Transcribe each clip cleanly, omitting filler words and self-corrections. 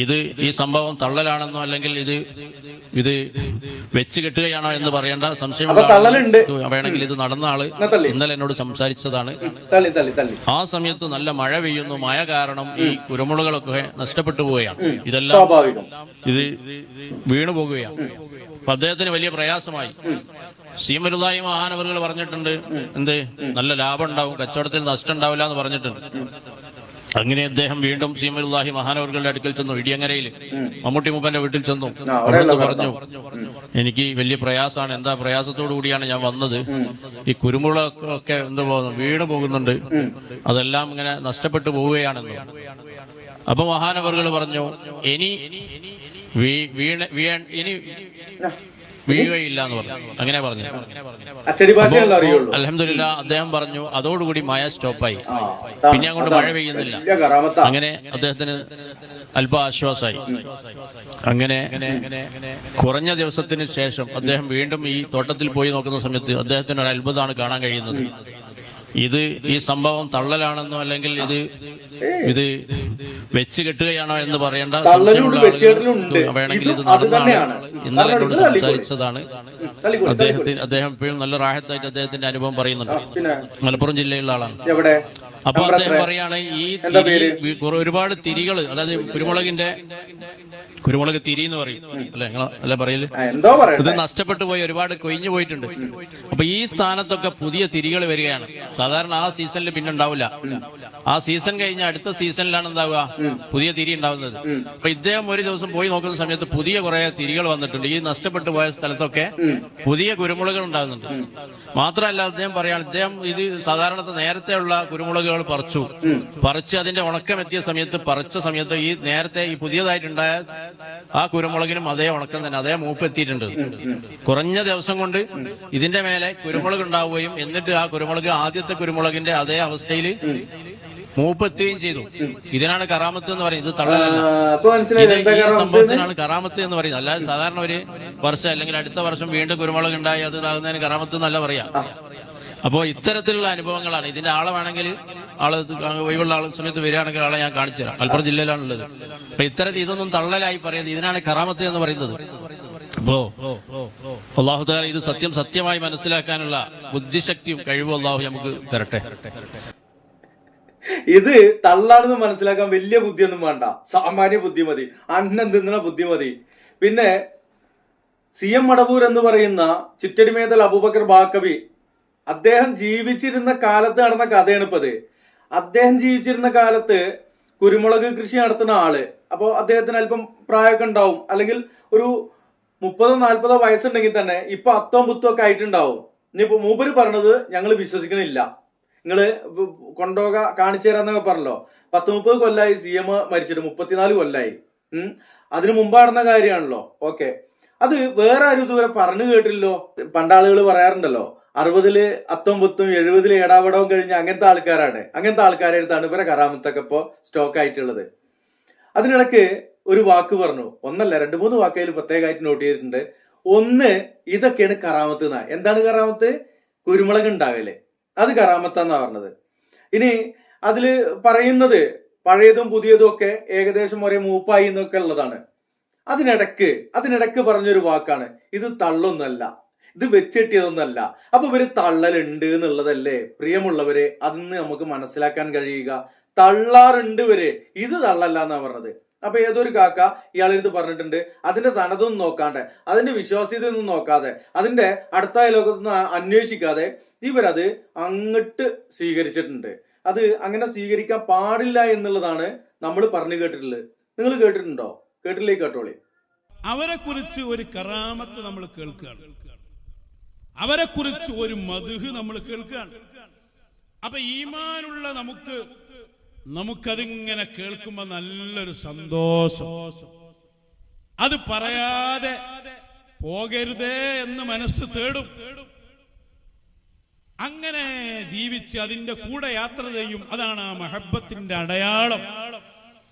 ഇത് ഈ സംഭവം തള്ളലാണെന്നോ അല്ലെങ്കിൽ ഇത് വെച്ച് കെട്ടുകയാണോ എന്ന് പറയേണ്ട സംശയമുള്ള വേണമെങ്കിൽ ഇത് നടന്ന ആള് ഇന്നലെ എന്നോട് സംസാരിച്ചതാണ്. ആ സമയത്ത് നല്ല മഴ പെയ്യുന്നു, മഴ കാരണം ഈ കുരുമുളകളൊക്കെ നഷ്ടപ്പെട്ടു പോവുകയാണ്, ഇതെല്ലാം ഇത് വീണു പോകുകയാണ്. അപ്പൊ അദ്ദേഹത്തിന് വലിയ പ്രയാസമായി. സീമരുതായി മഹാനവറുകൾ പറഞ്ഞിട്ടുണ്ട്, എന്ത് നല്ല ലാഭം ഉണ്ടാവും, കച്ചവടത്തിൽ നഷ്ടം ഉണ്ടാവില്ല എന്ന് പറഞ്ഞിട്ടുണ്ട്. അങ്ങനെ അദ്ദേഹം വീണ്ടും സീമരുല്ലാഹി മഹാനവറുകളുടെ അടുക്കൽ ചെന്നു. ഇടിയങ്ങരയിൽ മമ്മൂട്ടി മൂപ്പന്റെ വീട്ടിൽ ചെന്നു. അവിടുന്ന് പറഞ്ഞു, എനിക്ക് വലിയ പ്രയാസമാണ്, എന്താ പ്രയാസത്തോടു കൂടിയാണ് ഞാൻ വന്നത്, ഈ കുരുമുളകൊക്കെ എന്താ വീണ് പോകുന്നുണ്ട്, അതെല്ലാം ഇങ്ങനെ നഷ്ടപ്പെട്ടു പോവുകയാണെന്ന്. അപ്പൊ മഹാനവറുകൾ പറഞ്ഞു, ഇനി വീഴുകയില്ല എന്ന് പറഞ്ഞു. അങ്ങനെ പറഞ്ഞു. അൽഹംദുലില്ലാഹ് അദ്ദേഹം പറഞ്ഞു, അതോടുകൂടി മഴ സ്റ്റോപ്പായി, പിന്നെ അങ്ങോട്ട് മഴ പെയ്യുന്നില്ല. അങ്ങനെ അദ്ദേഹത്തിന് അല്പ ആശ്വാസമായി. അങ്ങനെ കുറഞ്ഞ ദിവസത്തിന് ശേഷം അദ്ദേഹം വീണ്ടും ഈ തോട്ടത്തിൽ പോയി നോക്കുന്ന സമയത്ത് അദ്ദേഹത്തിന് ഒരു അത്ഭുതമാണ് കാണാൻ കഴിയുന്നത്. ഇത് ഈ സംഭവം തള്ളലാണെന്നോ അല്ലെങ്കിൽ ഇത് വെച്ച് കെട്ടുകയാണോ എന്ന് പറയേണ്ട സംശയമുള്ള വേണമെങ്കിൽ ഇത് നടന്ന ഇന്നലെ എന്നോട് സംസാരിച്ചതാണ്. അദ്ദേഹം ഇപ്പോഴും നല്ല റാഹത്തായിട്ട് അദ്ദേഹത്തിന്റെ അനുഭവം പറയുന്നുണ്ട്. മലപ്പുറം ജില്ലയിലുള്ള ആളാണ്. അപ്പൊ അദ്ദേഹം പറയാണ്, ഈ ഒരുപാട് തിരികള്, അതായത് കുരുമുളക് തിരി എന്ന് പറയും അല്ലെ, അല്ലെ പറയല്, ഇത് നഷ്ടപ്പെട്ടു പോയി, ഒരുപാട് കൊഴിഞ്ഞു പോയിട്ടുണ്ട്. അപ്പൊ ഈ സ്ഥാനത്തൊക്കെ പുതിയ തിരികൾ വരികയാണ്. സാധാരണ ആ സീസണിൽ പിന്നെ ഉണ്ടാവില്ല. ആ സീസൺ കഴിഞ്ഞ അടുത്ത സീസണിലാണ് എന്താവുക, പുതിയ തിരി ഉണ്ടാവുന്നത്. അപ്പൊ ഇദ്ദേഹം ഒരു ദിവസം പോയി നോക്കുന്ന സമയത്ത് പുതിയ കുറെ തിരികൾ വന്നിട്ടുണ്ട്. ഈ നഷ്ടപ്പെട്ടു പോയ സ്ഥലത്തൊക്കെ പുതിയ കുരുമുളകുകൾ ഉണ്ടാകുന്നുണ്ട്. മാത്രമല്ല അദ്ദേഹം പറയാണ്, ഇദ്ദേഹം ഇത് സാധാരണ നേരത്തെ ഉള്ള കുരുമുളകുകൾ പറിച്ച് അതിന്റെ ഉണക്കം എത്തിയ സമയത്ത് പറിച്ച സമയത്ത് ഈ നേരത്തെ ഈ പുതിയതായിട്ടുണ്ടായ ആ കുരുമുളകിനും അതേ ഉണക്കം തന്നെ, അതേ മൂപ്പ് എത്തിയിട്ടുണ്ട്. കുറഞ്ഞ ദിവസം കൊണ്ട് ഇതിന്റെ മേലെ കുരുമുളക് ഉണ്ടാവുകയും എന്നിട്ട് ആ കുരുമുളക് ആദ്യത്തെ കുരുമുളകിന്റെ അതേ അവസ്ഥയിൽ മൂപ്പെത്തുകയും ചെയ്തു. ഇതിനാണ് കറാമത്ത് എന്ന് പറയുന്നത്. ഇത് തള്ളലല്ല. ഈ സംഭവത്തിനാണ് കറാമത്ത് എന്ന് പറയുന്നത്. അല്ലാതെ സാധാരണ ഒരു വർഷം അല്ലെങ്കിൽ അടുത്ത വർഷം വീണ്ടും കുരുമുളക് ഉണ്ടായി അത് ഇതാകുന്നതിന് കറാമത്ത് എന്നല്ല പറയാം. അപ്പോ ഇത്തരത്തിലുള്ള അനുഭവങ്ങളാണ്. ഇതിന്റെ ആളെ വേണമെങ്കിൽ ഒഴിവുള്ള സമയത്ത് വരികയാണെങ്കിൽ ആളെ ഞാൻ കാണിച്ചു തരാം. മലപ്പുറം ജില്ലയിലാണുള്ളത്. അപ്പൊ ഇത്തരത്തിൽ ഇതൊന്നും തള്ളലായി പറയുന്നത്, ഇതിനാണ് കറാമത്ത് എന്ന് പറയുന്നത്. അപ്പോ അല്ലാഹു തആല ഇത് സത്യമായി മനസ്സിലാക്കാനുള്ള ബുദ്ധിശക്തിയും കഴിവും അല്ലാഹു നമുക്ക് തരട്ടെ. ഇത് തള്ളാണെന്ന് മനസ്സിലാക്കാൻ വലിയ ബുദ്ധിയൊന്നും വേണ്ട, സാമാന്യ ബുദ്ധി മതി, അന്നം തിന്നുന്ന ബുദ്ധി മതി. പിന്നെ CM മടവൂർ എന്ന് പറയുന്ന ചിറ്റടിമേതൽ അബൂബക്കർ ബാക്കവി അദ്ദേഹം ജീവിച്ചിരുന്ന കാലത്ത് നടന്ന കഥയാണ് ഇപ്പത്. അദ്ദേഹം ജീവിച്ചിരുന്ന കാലത്ത് കുരുമുളക് കൃഷി നടത്തുന്ന ആള്, അപ്പോ അദ്ദേഹത്തിന് അല്പം പ്രായമൊക്കെ ഉണ്ടാവും, അല്ലെങ്കിൽ ഒരു 30-40 വയസ്സുണ്ടെങ്കിൽ തന്നെ ഇപ്പൊ 10-10 ഒക്കെ ആയിട്ടുണ്ടാവും. ഇനിയിപ്പോ മൂപ്പര് പറഞ്ഞത് ഞങ്ങൾ വിശ്വസിക്കണില്ല, നിങ്ങള് കൊണ്ടുപോക കാണിച്ചു തരാന്നൊക്കെ പറഞ്ഞല്ലോ. 10-30 കൊല്ലായി CM മരിച്ചിട്ട്, 34 കൊല്ലായി. അതിനു മുമ്പ് നടന്ന കാര്യമാണല്ലോ. ഓക്കെ, അത് വേറെ ആരും ഇതുവരെ പറഞ്ഞു കേട്ടില്ലല്ലോ. പണ്ടാളുകൾ പറയാറുണ്ടല്ലോ, 60-ല് അത്തം പുത്തും 70-ല് ഏടാവടവും കഴിഞ്ഞ അങ്ങനത്തെ ആൾക്കാരാണ്. അങ്ങനത്തെ ആൾക്കാരെ അടുത്താണ് ഇവരെ കറാമത്തൊക്കെ ഇപ്പൊ സ്റ്റോക്ക് ആയിട്ടുള്ളത്. അതിനിടക്ക് ഒരു വാക്ക് പറഞ്ഞു, ഒന്നല്ല 2-3 വാക്കയിൽ പ്രത്യേകമായിട്ട് നോട്ട് ചെയ്തിട്ടുണ്ട്. ഒന്ന്, ഇതൊക്കെയാണ് കറാമത്ത് എന്നാ. എന്താണ് കറാമത്ത്? കുരുമുളക് ഉണ്ടാകല്, അത് കറാമത്താന്നാ പറഞ്ഞത്. ഇനി അതില് പറയുന്നത് പഴയതും പുതിയതും ഒക്കെ ഏകദേശം ഒരേ മൂപ്പായി എന്നൊക്കെ ഉള്ളതാണ്. അതിനിടക്ക് പറഞ്ഞൊരു വാക്കാണ്, ഇത് തള്ളൊന്നല്ല, ഇത് വെച്ചെട്ടിയതൊന്നല്ല. അപ്പൊ ഇവര് തള്ളലുണ്ട് എന്നുള്ളതല്ലേ പ്രിയമുള്ളവരെ, അതിന്ന് നമുക്ക് മനസ്സിലാക്കാൻ കഴിയുക. തള്ളാറുണ്ട് ഇവര്, ഇത് തള്ളല്ല എന്നാ പറഞ്ഞത്. അപ്പൊ ഏതൊരു കാക്ക ഇയാളെടുത്ത് പറഞ്ഞിട്ടുണ്ട്, അതിന്റെ സനതൊന്നും നോക്കാണ്ട്, അതിന്റെ വിശ്വാസ്യതയൊന്നും നോക്കാതെ, അതിന്റെ അടുത്ത ലോകത്തൊന്നും അന്വേഷിക്കാതെ ഇവരത് അങ്ങോട്ട് സ്വീകരിച്ചിട്ടുണ്ട്. അത് അങ്ങനെ സ്വീകരിക്കാൻ പാടില്ല എന്നുള്ളതാണ് നമ്മൾ പറഞ്ഞു കേട്ടിട്ടുള്ളത്. നിങ്ങൾ കേട്ടിട്ടുണ്ടോ? കേട്ടില്ലേ? കേട്ടോളി. അവരെ കുറിച്ച് ഒരു കറാമത്ത് നമ്മൾ കേൾക്കുകയാണ്, അവരെ കുറിച്ച് ഒരു മദ്ഹ് നമ്മൾ കേൾക്കുകയാണ്. അപ്പൊ ഈമാനുള്ള നമുക്കതിങ്ങനെ കേൾക്കുമ്പോ നല്ലൊരു സന്തോഷം. അത് പറയാതെ പോകരുതേ എന്ന് മനസ്സ് തേടും. അങ്ങനെ ജീവിച്ച് അതിന്റെ കൂടെ യാത്ര ചെയ്യും. അതാണ് ആ മഹബത്തിന്റെ അടയാളം.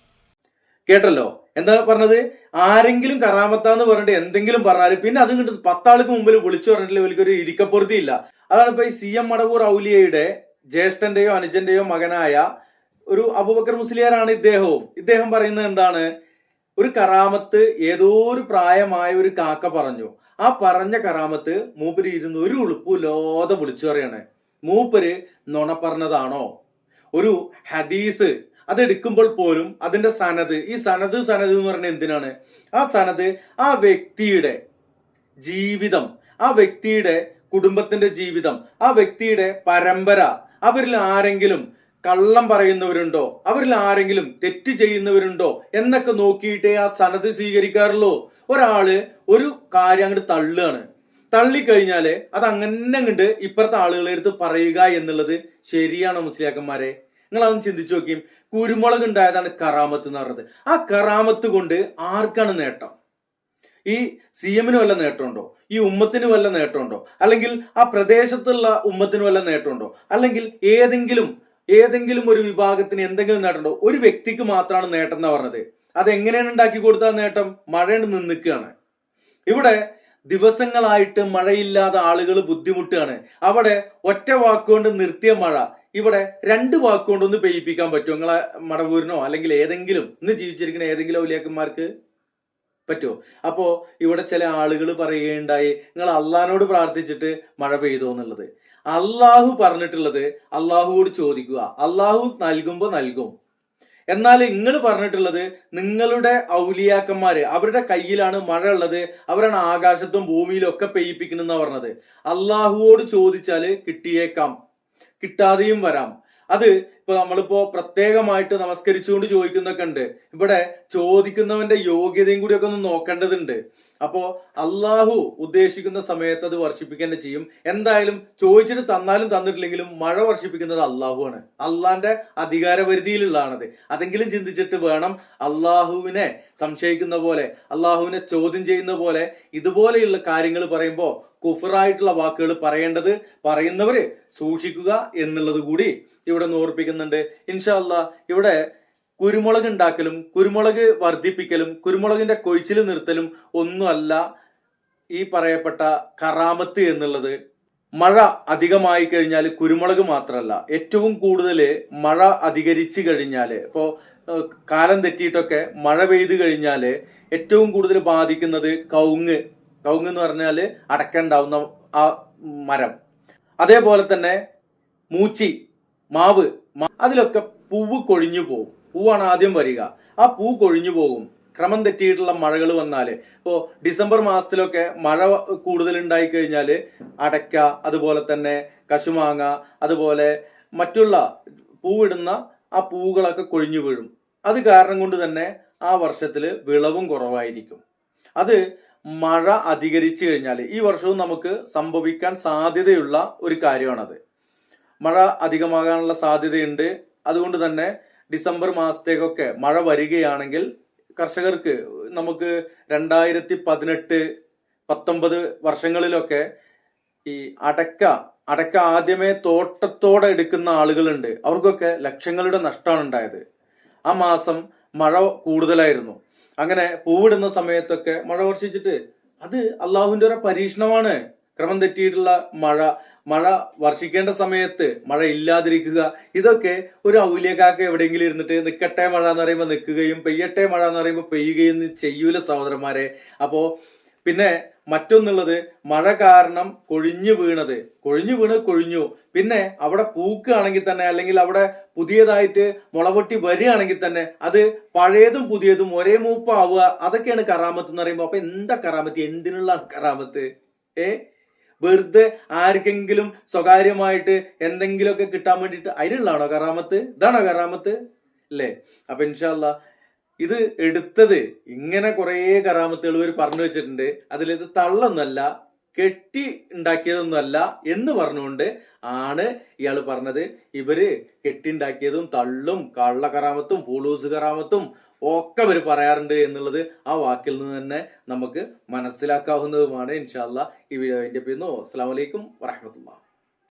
കേട്ടല്ലോ എന്താ പറഞ്ഞത്? ആരെങ്കിലും കറാമത്താന്ന് പറഞ്ഞിട്ട് എന്തെങ്കിലും പറഞ്ഞാല് പിന്നെ അത് കിട്ടും 10 ആൾക്ക് മുമ്പിൽ വിളിച്ചു പറഞ്ഞിട്ടില്ല, ഇവർക്കൊരു ഇരിക്കപ്പുറത്തി ഇല്ല. അതാണ് ഇപ്പൊ ഈ CM മടവൂർ ഔലിയയുടെ ജ്യേഷ്ഠന്റെയോ അനുജന്റെയോ മകനായ ഒരു അബൂബക്കർ മുസ്ലിയാരാണ് ഇദ്ദേഹവും. ഇദ്ദേഹം പറയുന്നത് എന്താണ്? ഒരു കറാമത്ത് ഏതോ ഒരു പ്രായമായ ഒരു കാക്ക പറഞ്ഞു. ആ പറഞ്ഞ കറാമത്ത് മൂപ്പര് ഇരുന്ന് ഒരു ഉളുപ്പില്ലാതെ വിളിച്ചു പറയാണ്. മൂപ്പര് നുണ പറഞ്ഞതാണോ? ഒരു ഹദീസ് അതെടുക്കുമ്പോൾ പോലും അതിന്റെ സനത്, ഈ സനത് എന്ന് പറഞ്ഞാൽ എന്തിനാണ്? ആ സനത് ആ വ്യക്തിയുടെ ജീവിതം, ആ വ്യക്തിയുടെ കുടുംബത്തിന്റെ ജീവിതം, ആ വ്യക്തിയുടെ പരമ്പര, അവരിൽ ആരെങ്കിലും കള്ളം പറയുന്നവരുണ്ടോ, അവരിൽ ആരെങ്കിലും തെറ്റ് ചെയ്യുന്നവരുണ്ടോ എന്നൊക്കെ നോക്കിയിട്ടേ ആ സനത് സ്വീകരിക്കാറുള്ളൂ. ഒരാള് ഒരു കാര്യം അങ്ങോട്ട് തള്ളുകയാണ്, തള്ളിക്കഴിഞ്ഞാല് അത് അങ്ങനെ അങ്ങോട്ട് ഇപ്പുറത്തെ ആളുകളെ അടുത്ത് പറയുക എന്നുള്ളത് ശരിയാണോ മുസ്ലിയാക്കന്മാരെ? നിങ്ങൾ അതൊന്ന് ചിന്തിച്ചു നോക്കിയും. കുരുമുളക് ഉണ്ടായതാണ് കറാമത്ത് എന്ന് പറഞ്ഞത്. ആ കറാമത്ത് കൊണ്ട് ആർക്കാണ് നേട്ടം? ഈ CM വല്ല നേട്ടമുണ്ടോ? ഈ ഉമ്മത്തിന് വല്ല നേട്ടമുണ്ടോ? അല്ലെങ്കിൽ ആ പ്രദേശത്തുള്ള ഉമ്മത്തിന് വല്ല നേട്ടമുണ്ടോ? അല്ലെങ്കിൽ ഏതെങ്കിലും ഒരു വിഭാഗത്തിന് എന്തെങ്കിലും നേട്ടമുണ്ടോ? ഒരു വ്യക്തിക്ക് മാത്രമാണ് നേട്ടം എന്നാ പറഞ്ഞത്. അതെങ്ങനെയാണ് ഉണ്ടാക്കി കൊടുത്ത നേട്ടം? മഴ നിൽക്കുകയാണ്. ഇവിടെ ദിവസങ്ങളായിട്ട് മഴയില്ലാതെ ആളുകൾ ബുദ്ധിമുട്ടുകയാണ്. അവിടെ ഒറ്റ വാക്കുകൊണ്ട് നിർത്തിയ മഴ ഇവിടെ 2 വാക്കുകൊണ്ട് ഒന്ന് പെയ്യിപ്പിക്കാൻ പറ്റുമോ? നിങ്ങളെ മടവൂരിനോ അല്ലെങ്കിൽ ഏതെങ്കിലും ഇന്ന് ജീവിച്ചിരിക്കുന്ന ഏതെങ്കിലും ഔലിയാക്കന്മാർക്ക് പറ്റുമോ? അപ്പോ ഇവിടെ ചില ആളുകൾ പറയുകയുണ്ടായി, നിങ്ങൾ അള്ളാഹിനോട് പ്രാർത്ഥിച്ചിട്ട് മഴ പെയ്തോ എന്നുള്ളത്. അള്ളാഹു പറഞ്ഞിട്ടുള്ളത് അള്ളാഹുവോട് ചോദിക്കുക, അള്ളാഹു നൽകുമ്പോ നൽകും. എന്നാൽ നിങ്ങൾ പറഞ്ഞിട്ടുള്ളത് നിങ്ങളുടെ ഔലിയാക്കന്മാര് അവരുടെ കയ്യിലാണ് മഴ ഉള്ളത്, അവരാണ് ആകാശത്തും ഭൂമിയിലും ഒക്കെ പെയ്യിപ്പിക്കണെന്നാ പറഞ്ഞത്. അള്ളാഹുവോട് ചോദിച്ചാല് കിട്ടിയേക്കാം, കിട്ടാതെയും വരാം. അത് ഇപ്പൊ നമ്മളിപ്പോ പ്രത്യേകമായിട്ട് നമസ്കരിച്ചുകൊണ്ട് ചോദിക്കുന്നൊക്കെ ഉണ്ട്. ഇവിടെ ചോദിക്കുന്നവന്റെ യോഗ്യതയും കൂടി ഒക്കെ ഒന്ന് നോക്കേണ്ടതുണ്ട്. അപ്പോ അള്ളാഹു ഉദ്ദേശിക്കുന്ന സമയത്ത് അത് വർഷിപ്പിക്കുക ചെയ്യും. എന്തായാലും ചോദിച്ചിട്ട് തന്നാലും തന്നിട്ടില്ലെങ്കിലും മഴ വർഷിപ്പിക്കുന്നത് അള്ളാഹു ആണ്. അള്ളാന്റെ അധികാരപരിധിയിലുള്ളതാണത്. അതെങ്കിലും ചിന്തിച്ചിട്ട് വേണം അള്ളാഹുവിനെ സംശയിക്കുന്ന പോലെ, അള്ളാഹുവിനെ ചോദ്യം ചെയ്യുന്ന പോലെ ഇതുപോലെയുള്ള കാര്യങ്ങൾ പറയുമ്പോ കുഫറായിട്ടുള്ള വാക്കുകൾ പറയുന്നവര് സൂക്ഷിക്കുക എന്നുള്ളത് കൂടി ഇവിടെ ഓർപ്പിക്കുന്നുണ്ട്. ഇൻഷാ അല്ലാഹ് ഇവിടെ കുരുമുളക് ഉണ്ടാക്കലും കുരുമുളക് വർദ്ധിപ്പിക്കലും കുരുമുളകിന്റെ കൊഴിച്ചിൽ നിർത്തലും ഒന്നുമല്ല ഈ പറയപ്പെട്ട കറാമത്ത് എന്നുള്ളത്. മഴ അധികമായി കഴിഞ്ഞാൽ കുരുമുളക് മാത്രമല്ല, ഏറ്റവും കൂടുതൽ മഴ അധികരിച്ചു കഴിഞ്ഞാല്, ഇപ്പോ കാലം തെറ്റിയിട്ടൊക്കെ മഴ പെയ്തു കഴിഞ്ഞാല് ഏറ്റവും കൂടുതൽ ബാധിക്കുന്നത് കവുങ്ങ് എന്ന് പറഞ്ഞാല് അടക്ക ഉണ്ടാവുന്ന ആ മരം. അതേപോലെ തന്നെ മൂച്ചി, മാവ്, അതിലൊക്കെ പൂവ് കൊഴിഞ്ഞു പോകും. പൂവാണ് ആദ്യം വരിക. ആ പൂ കൊഴിഞ്ഞു പോകും ക്രമം തെറ്റിയിട്ടുള്ള മഴകൾ വന്നാല്. ഇപ്പോ ഡിസംബർ മാസത്തിലൊക്കെ മഴ കൂടുതൽ ഉണ്ടായി കഴിഞ്ഞാല് അടയ്ക്ക, അതുപോലെ തന്നെ കശുമാങ്ങ, അതുപോലെ മറ്റുള്ള പൂവിടുന്ന ആ പൂവുകളൊക്കെ കൊഴിഞ്ഞു വീഴും. അത് കാരണം കൊണ്ട് തന്നെ ആ വർഷത്തില് വിളവും കുറവായിരിക്കും. അത് മഴ അധികരിച്ചു കഴിഞ്ഞാൽ ഈ വർഷവും നമുക്ക് സംഭവിക്കാൻ സാധ്യതയുള്ള ഒരു കാര്യമാണത്. മഴ അധികമാകാനുള്ള സാധ്യതയുണ്ട്. അതുകൊണ്ട് തന്നെ ഡിസംബർ മാസത്തേക്കൊക്കെ മഴ വരികയാണെങ്കിൽ കർഷകർക്ക് നമുക്ക് 2018, 19 വർഷങ്ങളിലൊക്കെ ഈ അടക്ക ആദ്യമേ തോട്ടത്തോടെ എടുക്കുന്ന ആളുകളുണ്ട്. അവർക്കൊക്കെ ലക്ഷങ്ങളുടെ നഷ്ടമാണ് ഉണ്ടായത്. ആ മാസം മഴ കൂടുതലായിരുന്നു. അങ്ങനെ പൂവിടുന്ന സമയത്തൊക്കെ മഴ വർഷിച്ചിട്ട് അത് അള്ളാഹുവിന്റെ ഒരു പരീക്ഷണമാണ്. ക്രമം തെറ്റിയിട്ടുള്ള മഴ വർഷിക്കേണ്ട സമയത്ത് മഴ ഇല്ലാതിരിക്കുക, ഇതൊക്കെ ഒരു ഔലിയക്കാക്ക് എവിടെയെങ്കിലും ഇരുന്നിട്ട് നിക്കട്ടെ മഴ എന്ന് പറയുമ്പോൾ നിൽക്കുകയും പെയ്യട്ടെ മഴ എന്ന് പറയുമ്പോൾ പെയ്യുകയും ചെയ്യൂല സഹോദരന്മാരെ. അപ്പോ പിന്നെ മറ്റൊന്നുള്ളത്, മഴ കാരണം കൊഴിഞ്ഞു വീണ് പിന്നെ അവിടെ പൂക്കുകയാണെങ്കിൽ തന്നെ, അല്ലെങ്കിൽ അവിടെ പുതിയതായിട്ട് മുളപൊട്ടി വരികയാണെങ്കിൽ തന്നെ അത് പഴയതും പുതിയതും ഒരേ മൂപ്പാവുക, അതൊക്കെയാണ് കറാമത്ത് എന്ന് പറയുമ്പോൾ. അപ്പൊ എന്താ കറാമത്ത്? എന്തിനുള്ള കറാമത്ത്? വെറുതെ ആർക്കെങ്കിലും സ്വകാര്യമായിട്ട് എന്തെങ്കിലുമൊക്കെ കിട്ടാൻ വേണ്ടിയിട്ട് അതിനുള്ളതാണോ കറാമത്ത്? ഇതാണോ കറാമത്ത്? അല്ലേ? അപ്പൊ ഇൻഷാ അല്ലാഹ് ഇത് എടുത്തത് ഇങ്ങനെ കുറെ കറാമത്തുകൾ ഇവർ പറഞ്ഞു വെച്ചിട്ടുണ്ട്. അതിലിത് തള്ളൊന്നല്ല, കെട്ടി ഉണ്ടാക്കിയതൊന്നുമല്ല എന്ന് പറഞ്ഞുകൊണ്ട് ആണ് ഇയാൾ പറഞ്ഞത്. ഇവര് കെട്ടിണ്ടാക്കിയതും തള്ളും കള്ള കറാമത്തും പൂളൂസ് കറാമത്തും ഒക്കെ ഇവർ പറയാറുണ്ട് എന്നുള്ളത് ആ വാക്കിൽ നിന്ന് തന്നെ നമുക്ക് മനസ്സിലാക്കാവുന്നതുമാണ്. ഇൻഷാ അല്ലാഹ് ഈ വീഡിയോ അസ്സലാമു അലൈക്കും വറഹ്മത്തുള്ളാഹി.